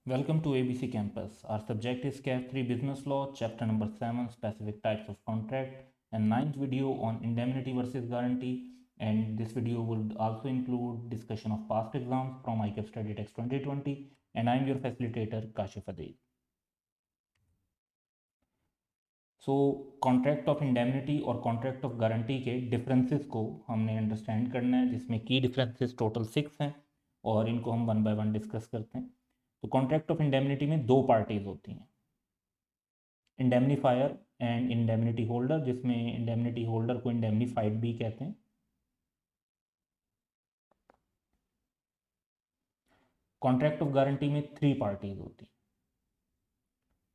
Welcome to ABC Campus. Our subject is CAF 3 Business Law, chapter number 7, Specific Types of Contract, and ninth video on indemnity versus guarantee. And this video will also include discussion of past exams from ICAP Study Text 2020. And I'm your facilitator, Kashif Adil. So contract of indemnity और contract of guarantee के differences को हमने understand करना है, जिसमें की differences total 6 हैं और इनको हम वन बाय वन डिस्कस करते हैं। तो कॉन्ट्रैक्ट ऑफ इंडेमनिटी में दो पार्टीज होती हैं, इंडेमनीफायर एंड इंडेमनिटी होल्डर, जिसमें इंडेमनिटी होल्डर को इंडेमनीफाइड भी कहते हैं। कॉन्ट्रैक्ट ऑफ गारंटी में 3 पार्टीज होती हैं,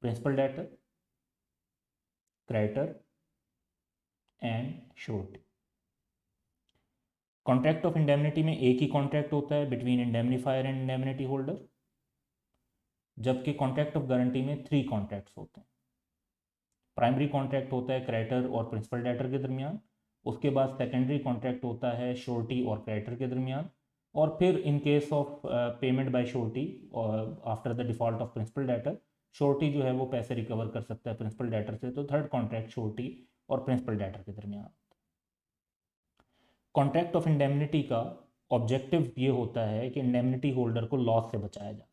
principal debtor, creditor and surety. Contract of indemnity में एक ही कॉन्ट्रैक्ट होता है between indemnifier and indemnity holder, जबकि कॉन्ट्रैक्ट ऑफ गारंटी में 3 कॉन्ट्रैक्ट्स होते हैं। प्राइमरी कॉन्ट्रैक्ट होता है क्रेडिटर और प्रिंसिपल डेटर के दरमियान, उसके बाद सेकेंडरी कॉन्ट्रैक्ट होता है श्योरिटी और क्रेडिटर के दरमियान, और फिर in case of payment by surety और after the default of principal debtor, surety जो है वो पैसे रिकवर कर सकता है प्रिंसिपल डेटर से, तो थर्ड कॉन्ट्रैक्ट श्योरिटी और प्रिंसिपल डेटर के दरमियान। कॉन्ट्रैक्ट ऑफ इंडेमनिटी का ऑब्जेक्टिव ये होता है कि इंडेमनिटी होल्डर को लॉस से बचाया जाए,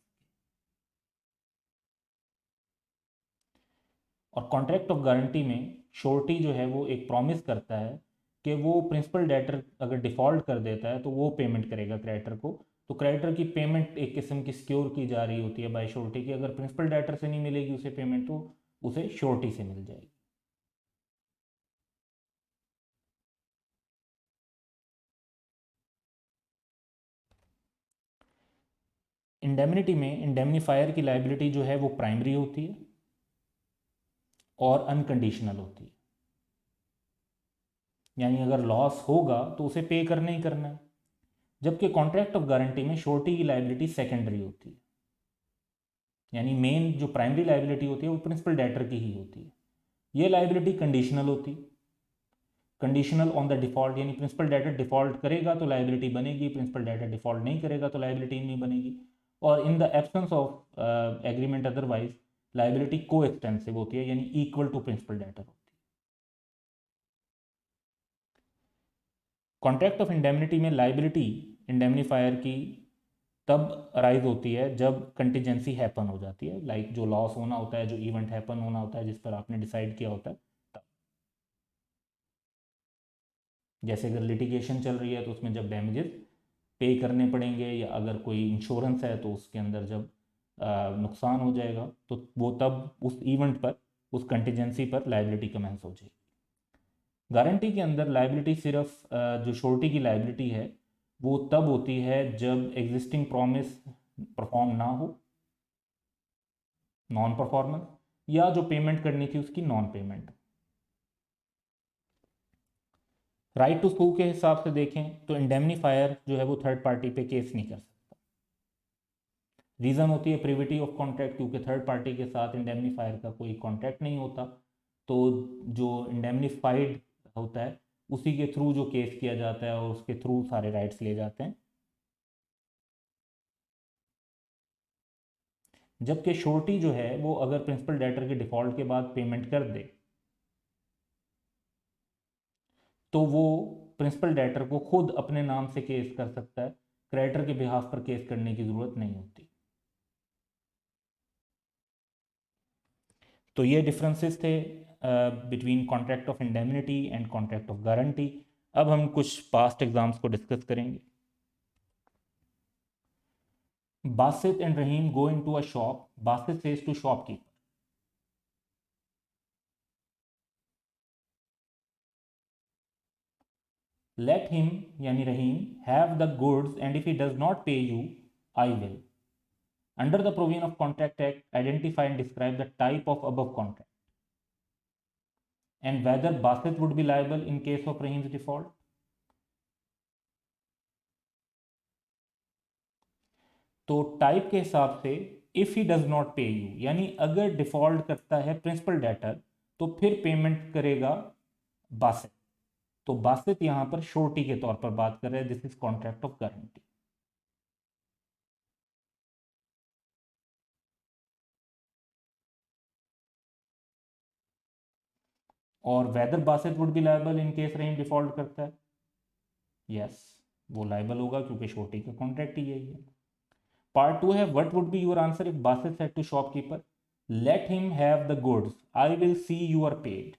और कॉन्ट्रैक्ट ऑफ गारंटी में श्योरिटी जो है वो एक प्रॉमिस करता है कि वो प्रिंसिपल डेटर अगर डिफ़ॉल्ट कर देता है तो वो पेमेंट करेगा क्रेडिटर को। तो क्रेडिटर की पेमेंट एक किस्म की सिक्योर की जा रही होती है बाय श्योरिटी की, अगर प्रिंसिपल डेटर से नहीं मिलेगी उसे पेमेंट तो उसे श्योरिटी से मिल जाएगी। इंडेमनिटी में इंडेमनीफायर की लाइबिलिटी जो है वो प्राइमरी होती है और अनकंडीशनल होती है, यानी अगर लॉस होगा तो उसे पे करना ही करना है, जबकि कॉन्ट्रैक्ट ऑफ गारंटी में श्योरिटी की लाइबिलिटी सेकेंडरी होती है, यानी मेन जो प्राइमरी लाइबिलिटी होती है वो प्रिंसिपल डेटर की ही होती है। ये लाइबिलिटी कंडीशनल होती है, कंडीशनल ऑन द डिफॉल्ट, यानी प्रिंसिपल डेटर डिफॉल्ट करेगा तो लाइबिलिटी बनेगी, प्रिंसिपल डेटर डिफॉल्ट नहीं करेगा तो लाइबिलिटी नहीं बनेगी। और इन the absence of agreement otherwise liability को एक्सटेंसिव होती है, यानी इक्वल टू प्रिंसिपल डेटर होती है। कॉन्ट्रैक्ट ऑफ इंडेमनिटी में लाइबिलिटी इंडेमनीफायर की तब अराइज होती है जब कंटीजेंसी हैपन हो जाती है, लाइक जो लॉस होना होता है, जो इवेंट हैपन होना होता है जिस पर आपने डिसाइड किया होता है तब। जैसे अगर लिटिगेशन चल रही है तो उसमें जब डैमेजेस पे करने पड़ेंगे, या अगर कोई इंश्योरेंस है तो उसके अंदर जब नुकसान हो जाएगा तो वो तब उस इवेंट पर, उस कंटीजेंसी पर लाइबिलिटी कमेंस हो जाएगी। गारंटी के अंदर लाइबिलिटी सिर्फ जो श्योरिटी की लाइबिलिटी है वो तब होती है जब एग्जिस्टिंग प्रॉमिस परफॉर्म ना हो, नॉन परफॉर्मेंस, या जो पेमेंट करनी थी उसकी नॉन पेमेंट। राइट टू सू के हिसाब से देखें तो इंडेमनीफायर जो है वो थर्ड पार्टी पे केस नहीं कर सकता। रीज़न होती है प्रिविटी ऑफ कॉन्ट्रैक्ट, क्योंकि थर्ड पार्टी के साथ इंडेमनीफायर का कोई कॉन्ट्रैक्ट नहीं होता, तो जो इंडेमनीफाइड होता है उसी के थ्रू जो केस किया जाता है और उसके थ्रू सारे राइट्स ले जाते हैं। जबकि श्योरिटी जो है वो अगर प्रिंसिपल डेटर के डिफॉल्ट के बाद पेमेंट कर दे तो वो प्रिंसिपल डेटर को खुद अपने नाम से केस कर सकता है, क्रेडिटर के बिहाफ पर केस करने की ज़रूरत नहीं होती। तो ये डिफरेंसेस थे between contract of indemnity and contract of guarantee. अब हम कुछ पास्ट एग्जाम्स को डिस्कस करेंगे। Basit and Rahim go into a shop. Basit says to shopkeeper, let him, yani Rahim, have the goods, and if he does not pay you, I will. Under the provision of Contract Act, identify and describe the type of above contract and whether Basit would be liable in case of Rahim's default. तो type के हिसाब से if he does not पे you, यानी अगर default करता है principal debtor तो फिर पेमेंट करेगा बासित। तो बासित यहां पर श्योरिटी के तौर पर बात कर रहे हैं, this is contract of guarantee. और whether Basit would be liable in case Rahim default करता है, यस वो लायबल होगा क्योंकि श्योरिटी का कॉन्ट्रैक्ट ही यही है। पार्ट 2 है what would be your answer if Basit said to shopkeeper let him have the goods I will see you are paid.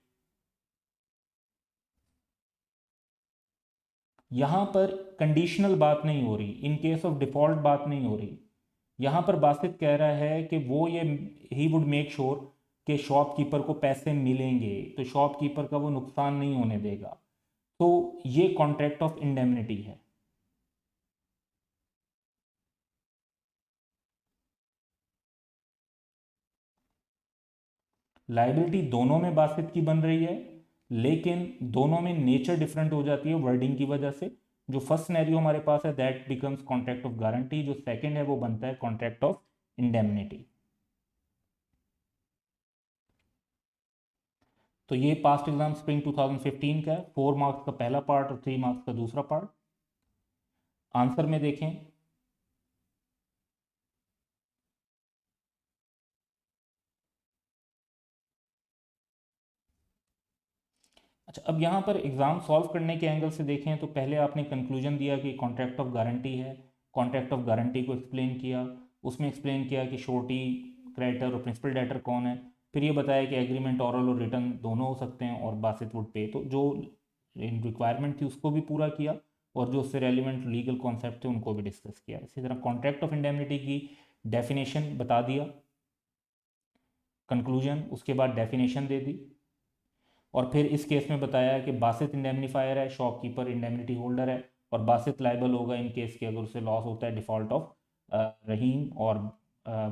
यहां पर कंडीशनल बात नहीं हो रही, इन केस ऑफ डिफॉल्ट बात नहीं हो रही। यहां पर बासित कह रहा है कि वो ये ही वुड मेक श्योर कि शॉपकीपर को पैसे मिलेंगे, तो शॉपकीपर का वो नुकसान नहीं होने देगा, तो ये कॉन्ट्रैक्ट ऑफ इंडेमनिटी है। लाइबिलिटी दोनों में बासित की बन रही है, लेकिन दोनों में नेचर डिफरेंट हो जाती है वर्डिंग की वजह से। जो फर्स्ट सिनेरियो हमारे पास है that becomes contract of guarantee, जो सेकंड है वो बनता है कॉन्ट्रैक्ट ऑफ इंडेमनिटी। तो ये पास्ट एग्जाम स्प्रिंग 2015 का है, 4 मार्क्स का पहला पार्ट और 3 मार्क्स का दूसरा पार्ट। आंसर में देखें, अच्छा अब यहाँ पर एग्ज़ाम सॉल्व करने के एंगल से देखें तो पहले आपने कंक्लूजन दिया कि कॉन्ट्रैक्ट ऑफ गारंटी है, कॉन्ट्रैक्ट ऑफ गारंटी को एक्सप्लेन किया, उसमें एक्सप्लेन किया कि श्योरिटी क्रेडिटर और प्रिंसिपल डेटर कौन है, फिर ये बताया कि एग्रीमेंट ऑरल और रिटर्न दोनों हो सकते हैं और बासित वुड पे, तो जो रिक्वायरमेंट थी उसको भी पूरा किया और जो उससे रेलिवेंट लीगल कॉन्सेप्ट थे उनको भी डिस्कस किया। इसी तरह कॉन्ट्रैक्ट ऑफ इंडेमनिटी की डेफिनेशन बता दिया, कंक्लूजन उसके बाद डेफिनेशन दे दी, और फिर इस केस में बताया कि बासित इंडेमनीफायर है, शॉपकीपर इंडेमनिटी होल्डर है, और बासित लाइबल होगा इन केस के अगर उसे लॉस होता है डिफॉल्ट ऑफ रहीम और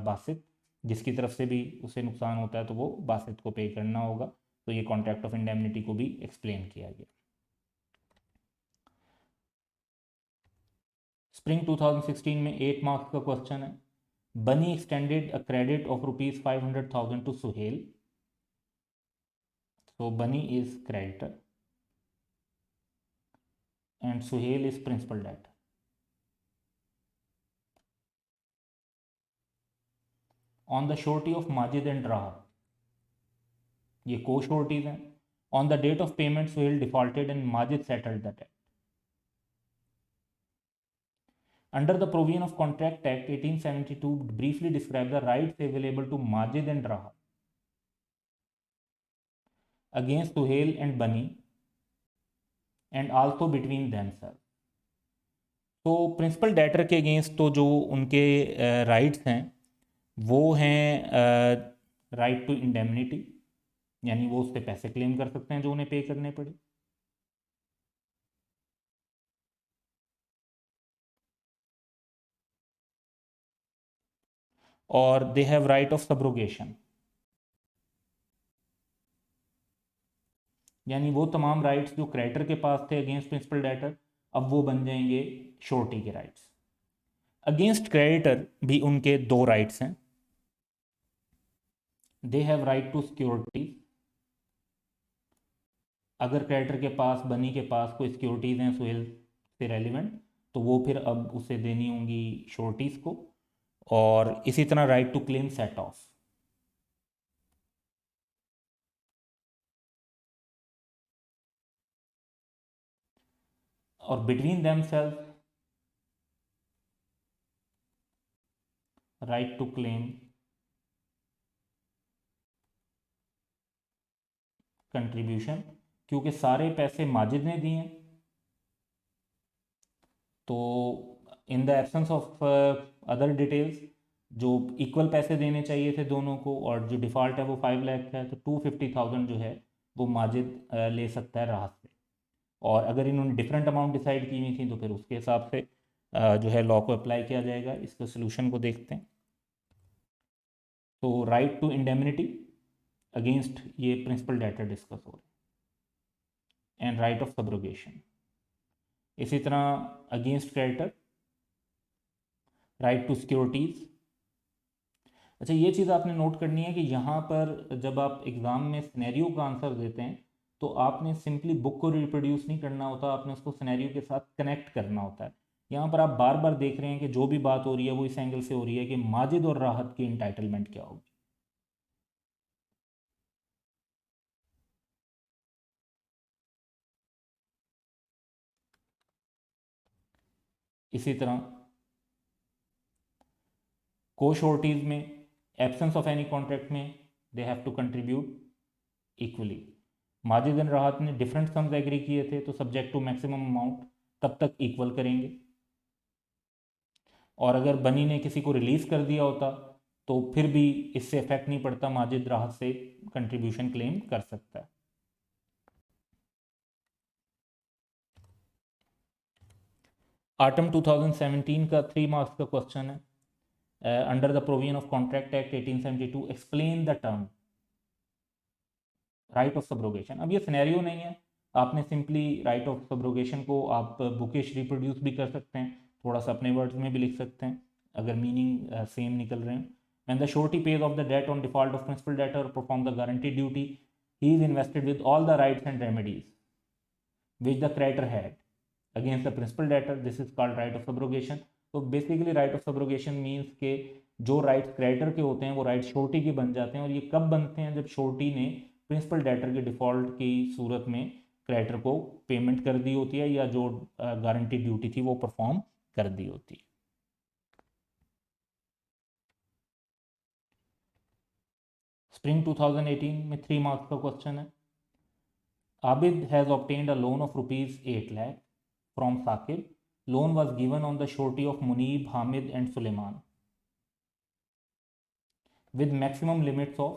बासित, जिसकी तरफ से भी उसे नुकसान होता है तो वो बासित को पे करना होगा। तो ये कॉन्ट्रैक्ट ऑफ इंडेमनिटी को भी एक्सप्लेन किया गया। स्प्रिंग 2016 में 8 मार्क्स का क्वेश्चन है, Bunny extended a credit of ₹500,000 to Suhail, so Bunny is creditor and Suhail is principal debt. On the surety of Majid and Raha, ये को श्योरिटीज हैं। On the date of payment Suhail defaulted and Majid settled the debt. Under the provision of contract act 1872 briefly describe the rights available to Majid and Raha against Suhail and Bunny and also between themselves। तो principal debtor के against तो जो उनके rights हैं वो हैं right to indemnity, यानी वो उससे पैसे क्लेम कर सकते हैं जो उन्हें पे करने पड़े, और दे हैव राइट ऑफ सब्रोगेशन, यानी वो तमाम राइट्स जो क्रेडिटर के पास थे अगेंस्ट प्रिंसिपल डेटर अब वो बन जाएंगे श्योरिटी के राइट्स। अगेंस्ट क्रेडिटर भी उनके दो राइट्स हैं, they have right to security, अगर क्रेडिटर के पास बनी के पास कोई सिक्योरिटीज़ हैं सुहेल से रेलिवेंट तो वो फिर अब उसे देनी होंगी श्योरिटीज़ को, और इसी तरह right to claim set off, और between them self right to claim contribution, क्योंकि सारे पैसे माजिद ने दिए हैं, तो in the absence of other details जो इक्वल पैसे देने चाहिए थे दोनों को, और जो डिफ़ॉल्ट है वो 5 लाख का है, तो 250,000 जो है वो माजिद ले सकता है राहत से, और अगर इन्होंने डिफरेंट अमाउंट डिसाइड की हुई थी तो फिर उसके हिसाब से जो है लॉ को अप्लाई किया जाएगा। इसके सोल्यूशन को देखते हैं। तो राइट टू इंडेमनिटी अगेंस्ट ये प्रिंसिपल डेटर डिस्कस हो रहे हैं, एंड राइट ऑफ सब्रोगेशन, इसी तरह against creditor right to securities. अच्छा ये चीज़ आपने नोट करनी है कि यहाँ पर जब आप एग्ज़ाम में सिनेरियो का आंसर देते हैं तो आपने सिंपली बुक को रिप्रोड्यूस नहीं करना होता, आपने उसको सिनेरियो के साथ कनेक्ट करना होता है। यहाँ पर आप बार बार देख रहे हैं कि जो भी बात हो रही है वो इस एंगल से हो रही है कि माजिद और राहत की इंटाइटलमेंट क्या होगी। इसी तरह को श्योरिटीज में एब्सेंस ऑफ एनी कॉन्ट्रैक्ट में they have to contribute equally. Majid and Rahat ने डिफरेंट सम्स एग्री किए थे तो सब्जेक्ट टू मैक्सिमम अमाउंट तब तक इक्वल करेंगे, और अगर बनी ने किसी को रिलीज कर दिया होता तो फिर भी इससे इफेक्ट नहीं पड़ता, माजिद राहत से कंट्रीब्यूशन क्लेम कर सकता है। आटम 2017 का 3 मार्क्स का क्वेश्चन है, under the provision of contract act 1872 explain the term right of subrogation. अब ये सिनेरियो नहीं है, आपने सिंपली राइट ऑफ सब्रोगेशन को आप बुकिश रिप्रोड्यूस भी कर सकते हैं, थोड़ा सा अपने वर्ड्स में भी लिख सकते हैं अगर मीनिंग सेम निकल रहे हैं। When the surety pays off the debt on default of principal debtor or perform the guarantee duty, he is invested with all the rights and remedies which the creditor had against the principal debtor. This is called right of subrogation. तो basically right of subrogation means के जो rights creditor के होते हैं वो rights surety के बन जाते हैं, और ये कब बनते हैं, जब श्योरिटी ने प्रिंसिपल डेटर के डिफॉल्ट की सूरत में क्रेडिटर को पेमेंट कर दी होती है या जो गारंटी ड्यूटी थी वो परफॉर्म कर दी होती है। स्प्रिंग 2018 में 3 मार्क्स का क्वेश्चन है, Abid has obtained a loan of ₹8 lakh from Saqib. Loan was given on the surety of Munib, Hamid and Suleman with maximum limits of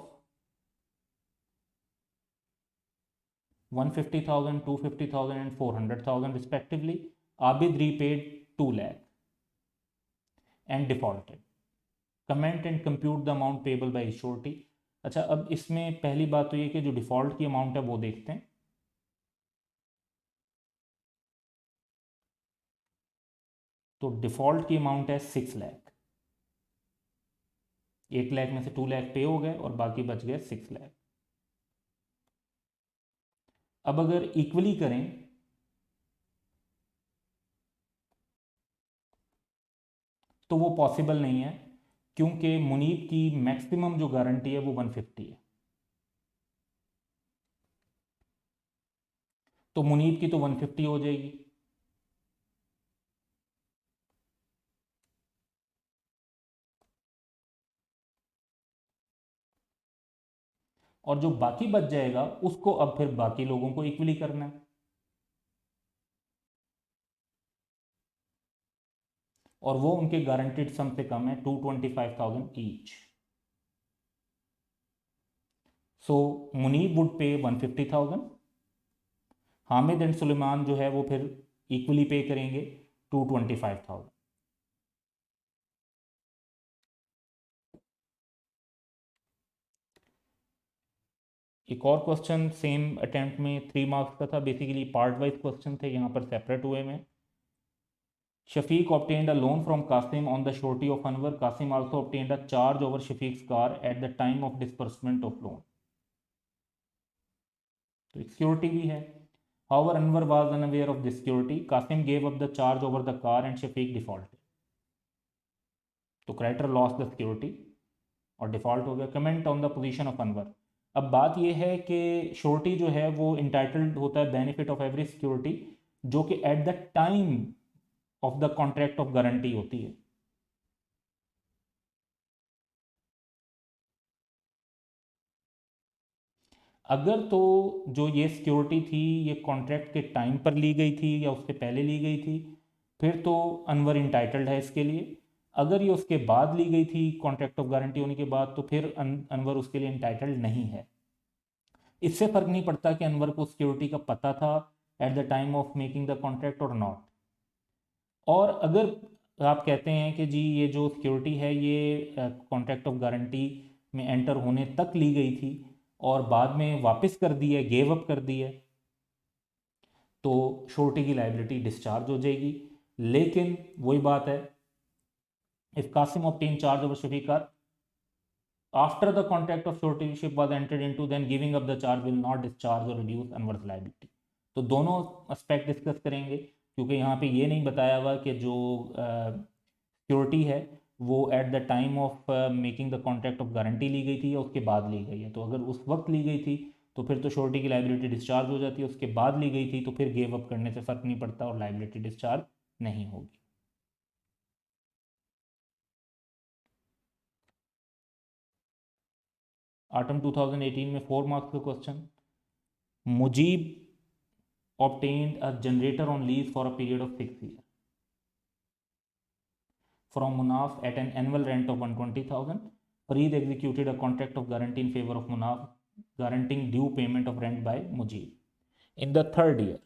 150,000, 250,000 and 400,000 respectively. Abid repaid 2 lakh and defaulted. Comment and compute the amount payable by surety. अच्छा, अब इसमें पहली बात तो ये कि जो default की अमाउंट है वो देखते हैं। तो डिफॉल्ट की अमाउंट है 6 लाख, 1 लाख में से 2 लाख पे हो गए और बाकी बच गए 6 लाख। अब अगर इक्वली करें तो वो पॉसिबल नहीं है, क्योंकि मुनीब की मैक्सिमम जो गारंटी है वो 150 है, तो मुनीब की तो 150 हो जाएगी। और जो बाकी बच जाएगा उसको अब फिर बाकी लोगों को इक्वली करना है, और वो उनके गारंटीड सम से कम है 225,000 ईच। सो मुनीब वुड पे 150,000, हामिद एंड सुलेमान जो है वो फिर इक्वली पे करेंगे 225,000। एक और क्वेश्चन सेम अटेम्प्ट में 3 मार्क्स का था, बेसिकली पार्ट वाइज क्वेश्चन थे, यहाँ पर सेपरेट हुए में। Shafiq obtained a loan from Qasim on the surety of Anwar. Qasim also obtained a charge over Shafiq's car at the time of disbursement of loan. तो एक security भी है। However, Anwar was unaware of this security. Qasim gave up the charge over the car and Shafiq defaulted. तो creditor lost the security और default हो गया। Comment on the position of Anwar. अब बात यह है कि श्योरिटी जो है वो इंटाइटल्ड होता है बेनिफिट ऑफ एवरी सिक्योरिटी जो कि eight the time of the contract of guarantee होती है। अगर तो जो ये सिक्योरिटी थी ये कॉन्ट्रैक्ट के टाइम पर ली गई थी या उससे पहले ली गई थी, फिर तो अनवर इंटाइटल्ड है इसके लिए। अगर ये उसके बाद ली गई थी कॉन्ट्रैक्ट ऑफ गारंटी होने के बाद, तो फिर अनवर उसके लिए इंटाइटल्ड नहीं है। इससे फर्क नहीं पड़ता कि अनवर को सिक्योरिटी का पता था eight the time of making the contract और नॉट। और अगर आप कहते हैं कि जी ये जो सिक्योरिटी है ये कॉन्ट्रैक्ट ऑफ गारंटी में एंटर होने तक ली गई थी और बाद में वापस कर दी है, गेव अप कर दी है, तो श्योरिटी की लाइबिलिटी डिस्चार्ज हो जाएगी। लेकिन वही बात है, if Qasim obtain charge over Shafiq car after the contract of suretyship was entered into, then giving up the charge will not discharge और रिड्यूस अनवर्स लाइबिलिटी। तो दोनों एस्पेक्ट डिस्कस करेंगे, क्योंकि यहाँ पे ये नहीं बताया हुआ कि जो सिक्योरिटी है वो at the time of making the contract of guarantee ली गई थी या उसके बाद ली गई है। तो अगर उस वक्त ली गई थी तो फिर तो श्योरिटी की लाइबिलिटी डिस्चार्ज हो जाती है, उसके बाद ली गई थी तो फिर गेव अप करने से फ़र्क नहीं पड़ता और लाइबिलिटी डिस्चार्ज नहीं होगी। ऑटम 2018 में 4 मार्क्स का question. Mujib obtained a generator on lease for a period of 6 years from Munaf at an annual rent of 120,000. Fareed executed a contract of guarantee in favor of Munaf, guaranteeing due payment of rent by Mujib. In the third year,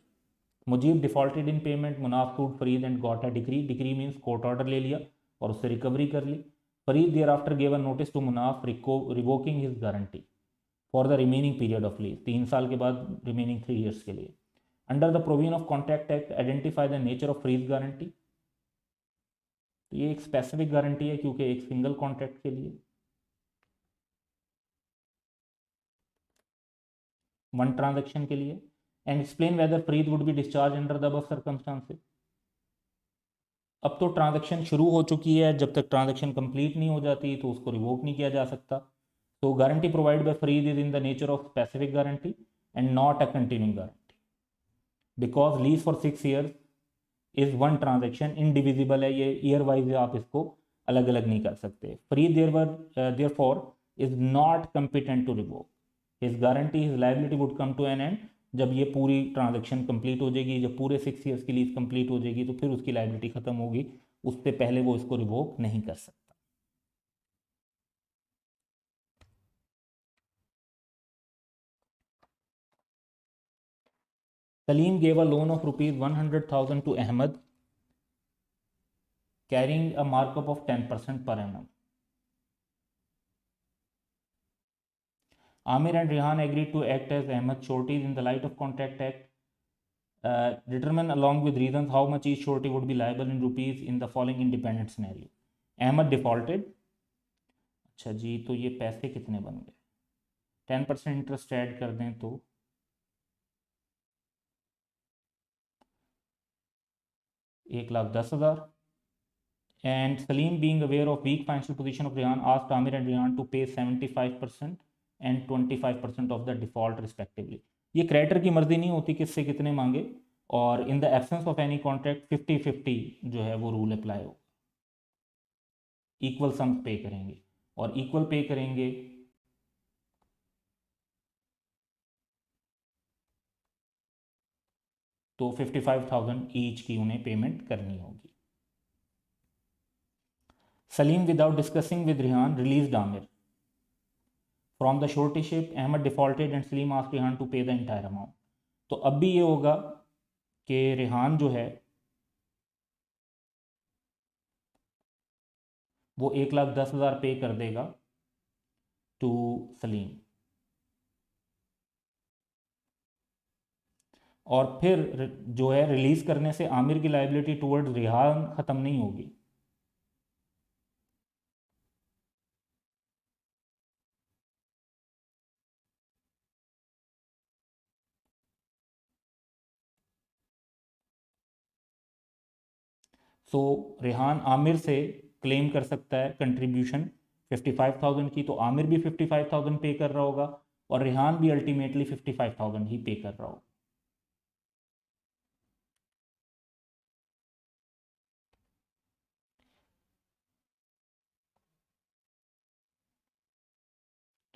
Mujib defaulted in payment. Munaf sued Fareed and got a decree. Decree means court order ले लिया और उससे recovery कर ली. Fareed thereafter gave a notice to Munaf revoking his guarantee for the remaining period of lease. 3 साल के बाद remaining 3 years के लिए. Under the provision of Contract Act, identify the nature of freeze guarantee. तो ये एक specific guarantee है क्योंकि एक सिंगल कॉन्ट्रैक्ट के लिए, वन ट्रांजैक्शन के लिए, एंड एक्सप्लेन वेदर फ्रीज would be discharge under the above circumstances. अब तो ट्रांजैक्शन शुरू हो चुकी है, जब तक ट्रांजैक्शन कंप्लीट नहीं हो जाती तो उसको रिवोक नहीं किया जा सकता। तो गारंटी प्रोवाइड बाय फ्रीज is in the nature of specific guarantee and not a continuing guarantee, because lease for 6 years is one transaction, indivisible है, ये ईयर वाइज आप इसको अलग अलग नहीं कर सकते। फ्री therefore is not competent to revoke his guarantee, his liability would come to an end जब ये पूरी ट्रांजैक्शन कंप्लीट हो जाएगी, जब पूरे 6 ईयर्स की लीज कंप्लीट हो जाएगी तो फिर उसकी लायबिलिटी खत्म होगी, उससे पहले वो इसको रिवोक नहीं कर सकता। Salim gave a loan of rupees 100,000 to Ahmed, carrying a markup of 10% per annum. Amir and Rehan agreed to act as Ahmed's sureties in the light of Contract Act. Determine along with reasons how much each surety would be liable in rupees in the following independent scenario. Ahmed defaulted. अच्छा जी, तो ये पैसे कितने बन गए? 10% interest add कर दें तो 1,10,000. And Salim, being aware of weak financial position of Rehan, asked Amir and Rehan to pay 75% and 25% of the default respectively. ये क्रेडिटर की मर्जी नहीं होती किससे कितने मांगे, और इन the absence of any contract 50-50 जो है वो रूल अप्लाई हो, इक्वल सम्स पे करेंगे, और इक्वल पे करेंगे तो 55,000 ईच की उन्हें पेमेंट करनी होगी। Salim, without discussing with Rehan, released Amir from the suretyship. Ahmed defaulted and Salim asked Rehan to pay the entire amount. तो अब भी ये होगा कि रेहान जो है वो 1,10,000 पे कर देगा टू सलीम, और फिर जो है रिलीज करने से आमिर की लायबिलिटी टुवर्ड्स रेहान ख़त्म नहीं होगी। सो रेहान आमिर से क्लेम कर सकता है कंट्रीब्यूशन 55,000 की, तो आमिर भी 55,000 पे कर रहा होगा और रेहान भी अल्टीमेटली 55,000 ही पे कर रहा होगा।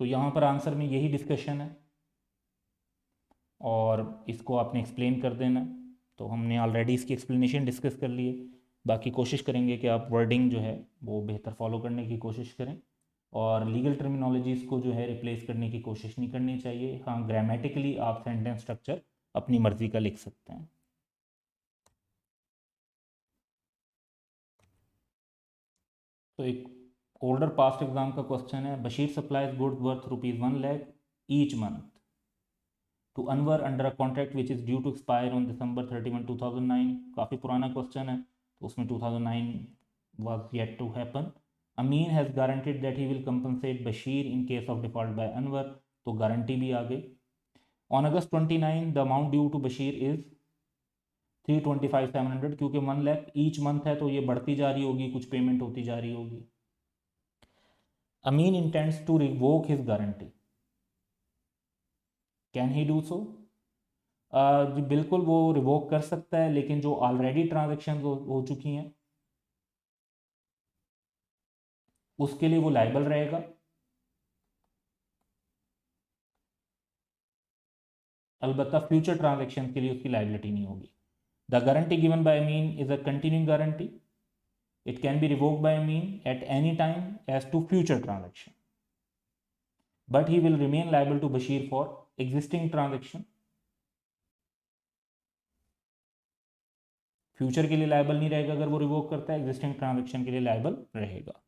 तो यहाँ पर आंसर में यही डिस्कशन है और इसको आपने एक्सप्लेन कर देना। तो हमने ऑलरेडी इसकी एक्सप्लेनेशन डिस्कस कर ली है, बाकी कोशिश करेंगे कि आप वर्डिंग जो है वो बेहतर फॉलो करने की कोशिश करें, और लीगल टर्मिनोलॉजीज़ को जो है रिप्लेस करने की कोशिश नहीं करनी चाहिए। हाँ, ग्रामेटिकली आप सेंटेंस स्ट्रक्चर अपनी मर्ज़ी का लिख सकते हैं। तो एक ओल्डर पास्ट एग्जाम का क्वेश्चन है, Bashir supplies goods worth ₹1 lakh each month to Anwar under a contract which is due to expire on December 31, 2009। काफ़ी पुराना क्वेश्चन है, तो उसमें 2009 was yet to happen. Amin has guaranteed that he will compensate Bashir in case of default by Anwar, तो guarantee भी आ गई। On August 29 the amount due to Bashir is 325,700, क्योंकि 1 lakh each month है तो ये बढ़ती जा रही होगी, कुछ पेमेंट होती जा रही होगी। Amin intends to revoke his guarantee. Can he do so? जी बिल्कुल वो रिवोक कर सकता है, लेकिन जो ऑलरेडी ट्रांजेक्शन हो चुकी हैं उसके लिए वो लायबल रहेगा। अलबत्ता फ्यूचर ट्रांजेक्शन के लिए उसकी लाइबिलिटी नहीं होगी। The guarantee given by Amin is a continuing guarantee, it can be revoked by Amin at any time as to future transaction, but he will remain liable to Bashir for existing transaction. Future के लिए liable नहीं रहेगा अगर वो revoke करता है, existing transaction के लिए लाइबल रहेगा।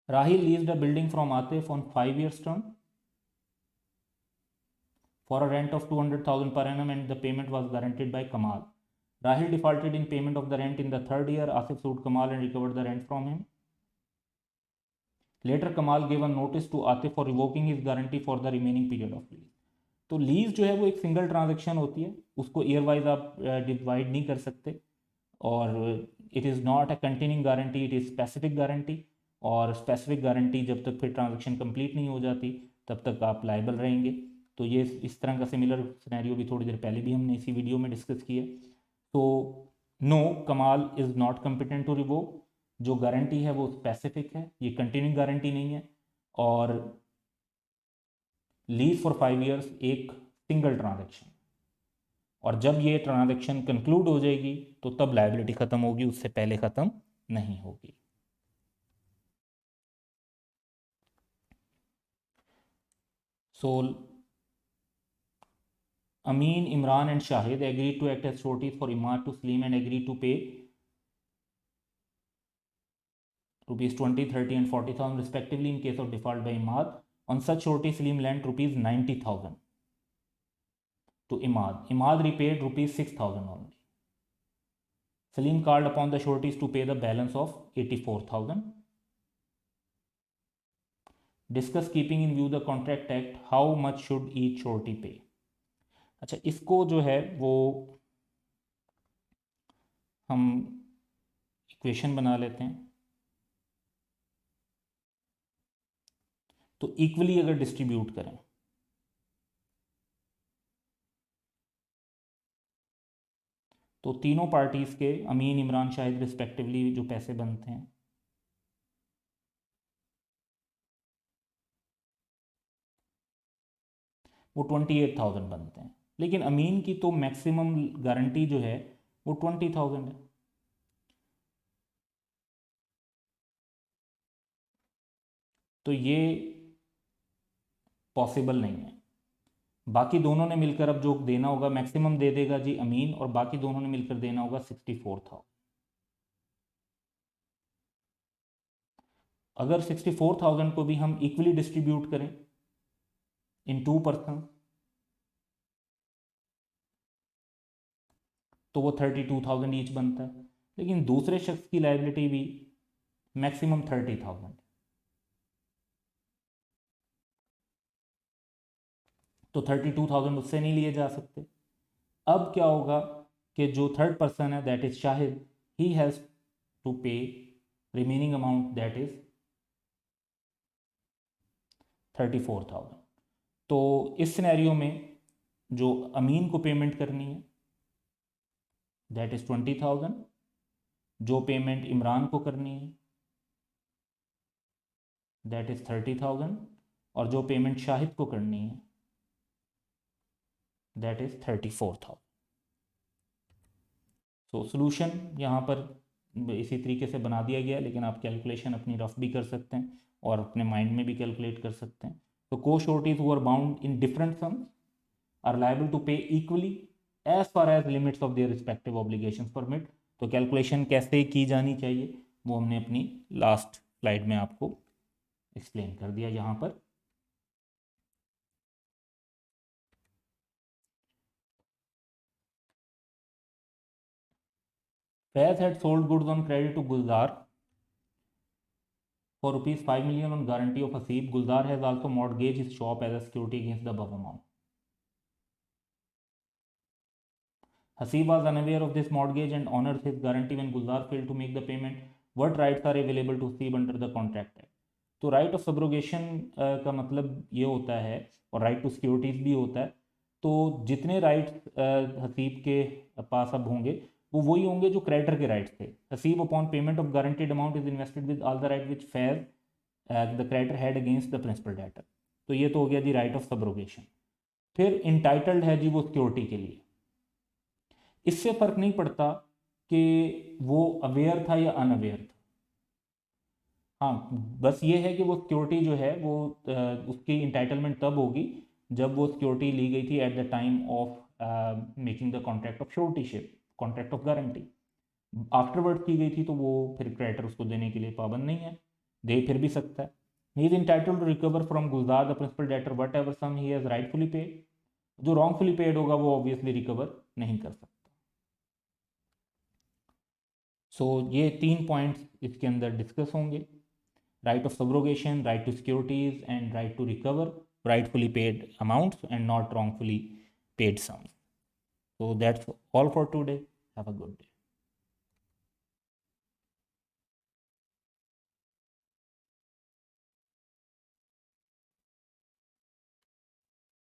Rahil leased a building from Atif on 5 years term for a rent of 200,000 per annum and the payment was guaranteed by Kamal. Rahil defaulted in payment of the rent in the third year. Asif sued Kamal and recovered the rent from him. Later Kamal gave a notice to Atif for revoking his guarantee for the remaining period of lease. तो lease जो है वो एक single transaction होती है, उसको year wise आप divide नहीं कर सकते, और it is not a continuing guarantee, it is specific guarantee. और स्पेसिफिक गारंटी जब तक फिर ट्रांजेक्शन कंप्लीट नहीं हो जाती तब तक आप लाइबल रहेंगे। तो ये इस तरह का सिमिलर सिनेरियो भी थोड़ी देर पहले भी हमने इसी वीडियो में डिस्कस किया। तो no, Kamal is not competent to revoke. जो गारंटी है वो स्पेसिफिक है, ये कंटिन्यूइंग गारंटी नहीं है। और लीज फॉर 5 ईयर्स एक सिंगल ट्रांजेक्शन, और जब ये ट्रांजेक्शन कंक्लूड हो जाएगी तो तब लायबिलिटी ख़त्म होगी, उससे पहले ख़त्म नहीं होगी। So Amin, Imran and Shahid agreed to act as sureties for Imad to Salim and agreed to pay rupees 20, 30 and 40,000 respectively in case of default by Imad. On such surety, Salim lent rupees 90,000 to Imad. Imad repaid rupees 6,000 only. Salim called upon the sureties to pay the balance of 84,000. Discuss keeping in view the contract act, how much should each surety pay. अच्छा, इसको जो है वो हम equation बना लेते हैं। तो इक्वली अगर डिस्ट्रीब्यूट करें तो तीनों पार्टीज के, अमीन, इमरान, शाहिद रिस्पेक्टिवली, जो पैसे बनते हैं वो 28,000 बनते हैं। लेकिन अमीन की तो मैक्सिमम गारंटी जो है वो 20,000 है। तो ये पॉसिबल नहीं है। बाकी दोनों ने मिलकर अब जो देना होगा मैक्सिमम दे देगा जी अमीन, और बाकी दोनों ने मिलकर देना होगा 64,000। अगर 64,000 को भी हम इक्वली डिस्ट्रीब्यूट करें इन 2 पर्सन तो वो 32,000 ईच बनता है। लेकिन दूसरे शख्स की लायबिलिटी भी मैक्सिमम 30,000, तो 32,000 उससे नहीं लिए जा सकते। अब क्या होगा कि जो थर्ड पर्सन है that is Shahid, he has to pay remaining amount that is 34,000। तो इस सिनेरियो में जो अमीन को पेमेंट करनी है दैट इज 20,000, जो पेमेंट इमरान को करनी है दैट इज 30,000, और जो पेमेंट शाहिद को करनी है दैट इज 34,000। तो सोल्यूशन यहाँ पर इसी तरीके से बना दिया गया, लेकिन आप कैलकुलेशन अपनी रफ भी कर सकते हैं और अपने माइंड में भी कैलकुलेट कर सकते हैं। तो co-sureties who are bound in different sums are liable to pay equally as far as limits of their respective obligations permit। तो कैलकुलेशन कैसे की जानी चाहिए वो हमने अपनी लास्ट स्लाइड में आपको एक्सप्लेन कर दिया। यहाँ पर Faiz had sold goods on credit to Gulzar for rupees 5 million on guarantee of Hasib. Gulzar has also mortgaged his shop as a security against the above amount. Hasib was unaware of this mortgage and honors his guarantee when Gulzar failed to make the payment. What rights are available to Hasib under the contract act? तो right of subrogation का मतलब ये होता है, और right to securities भी होता है। तो जितने राइट्स हसीब के पास अब होंगे वो वही होंगे जो क्रेडिटर के राइट्स थे। Haseeb upon payment of guaranteed amount is invested with all the right which फैज the creditor had against the principal debtor. तो ये तो हो गया जी राइट ऑफ सब्रोगेशन। फिर इंटाइटल्ड है जी वो सिक्योरिटी के लिए। इससे फर्क नहीं पड़ता कि वो अवेयर था या अनअवेयर था। हाँ, बस ये है कि वो सिक्योरिटी जो है वो उसकी इंटाइटलमेंट तब होगी जब वो सिक्योरिटी ली गई थी at the time of making the contract of suretyship, contract of guarantee. Afterward की गई थी तो वो फिर क्रेडिटर उसको देने के लिए पाबंद नहीं है, दे फिर भी सकता है। He is entitled to recover from Gulzar the principal debtor whatever sum he has rightfully paid. जो रॉन्गफुली पेड होगा वो ऑब्वियसली रिकवर नहीं कर सकता। सो ये 3 पॉइंट्स इसके अंदर डिस्कस होंगे: right of subrogation, right to securities, and right to recover rightfully paid amounts and not wrongfully paid sums. So that's all for today. Have a good day.